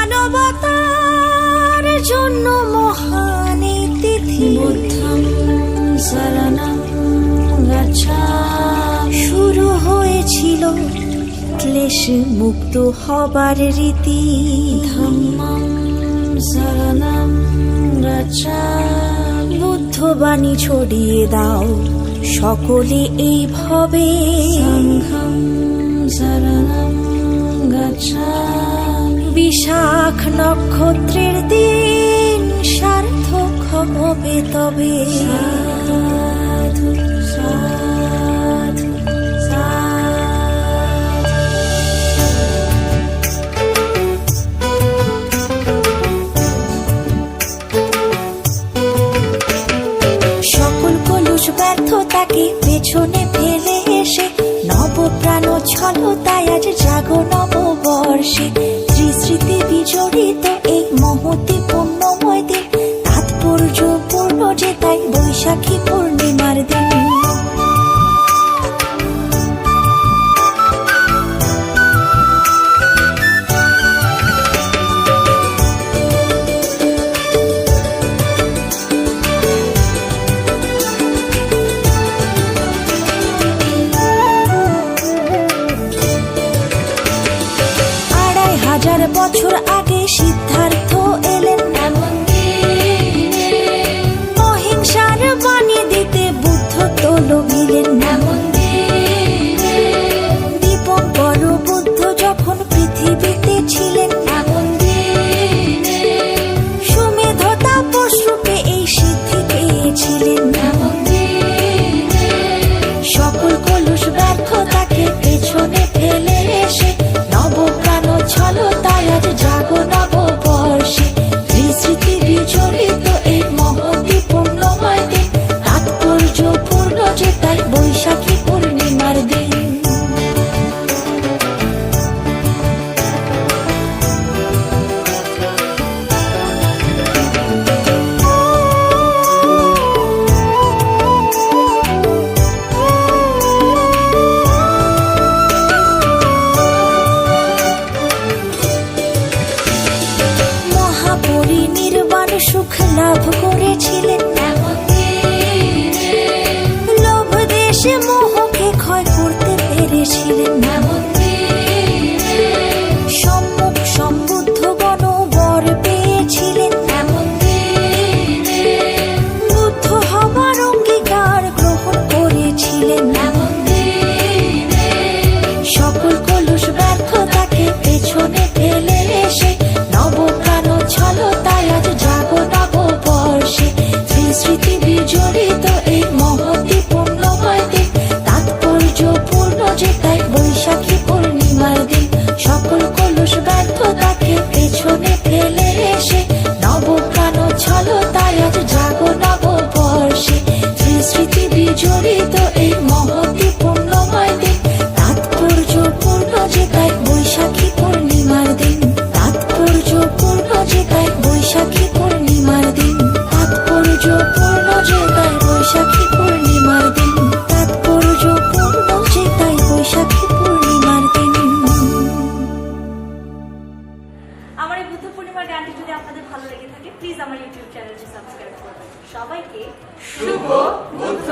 মানবতার জন্য মহান এই তিথি বুদ্ধং শরণং গচ্ছামি। শুরু হয়েছিল ক্লেশ মুক্ত হবার রীতি, ধম্মং শরণং গচ্ছামি। বুদ্ধবাণী ছড়িয়ে দাও সকলে এই ভবে, সংঘং শরণং গচ্ছামি। বিশাখ নক্ষত্রের দিন সার্থক হবে তবে, সাধু সাধু ব্যর্থতাকে পেছনে ফেলে এসে নবপ্রাণ ছলতায় আজ জাগো নববর্ষে। ত্রিস্মৃতি বিজড়িত এই মহতি পুণ্যময় দিন, তাৎপর্যপূর্ণ যে তাই বৈশাখী পূর্ণিমার দিন। বছর আগে সিদ্ধার্থ এলেন এমন দিনে, অহিংসার বাণী দিতে বুদ্ধ তো লোভিলেন এমন দিনে। দীপঙ্কর বুদ্ধ যখন পৃথিবীতে ছিলেন এমন দিনে, সুমেধ তাপস রূপে এই সিদ্ধি পেয়েছিলেন এমন দিনে। সকল কলুষ ব্যর্থতাকে পেছনে ফেলে এসে নবপ্রাণ ছলতায় আজ জাগো নববর্ষে। ত্রিস্মৃতি বিজড়িত এই মহতি পুণ্যময় দিন, তাৎপর্যপূর্ণ যে তাই বৈশাখী পূর্ণিমার দিন। পরিনির্বাণ সুখ লাভ করেছিলেন এমন দিনে, লোভ দেশে মোহকে ক্ষয় করতে পেরেছিলেন এমন দিনে। সম্মুখ সম্বুদ্ধগণ বর পেয়েছিলেন এমন দিনে, বুদ্ধ হবার অঙ্গীকার গ্রহণ করেছিলেন এমন দিনে। সকল কলুষ ব্যর্থতাকে পেছনে ফেলে এসে নবপ্রাণ ছলতায় আজ জাগো নববর্ষে। ত্রিস্মৃতি বিজড়িত এই মহতি পুণ্যময় দিন, তাৎপর্যপূর্ণ যে তাই বৈশাখী পূর্ণিমার দিন। সকল কলুষ ব্যর্থতাকে পেছনে ফেলে এসে নবপ্রাণ ছলতায় আজ জাগো নববর্ষে। ত্রিস্মৃতি বিজড়িত এই মহতি পুণ্যময় দিন, তাৎপর্যপূর্ণ যে তাই বৈশাখী পূর্ণিমার দিন। তাৎপর্যপূর্ণ যে তাই বৈশাখী পূর্ণিমার দিন। তাৎপর্যপূর্ণ যে তাই বৈশাখী পূর্ণিমার দিন। তাৎপর্যপূর্ণ যে তাই বৈশাখী পূর্ণিমার দিন। আমার এই বুদ্ধ পূর্ণিমার গানটি যদি আপনাদের ভালো লেগে থাকে, প্লিজ আমার ইউটিউব চ্যানেলটি সাবস্ক্রাইব করবেন। সবাইকে শুভ বুদ্ধ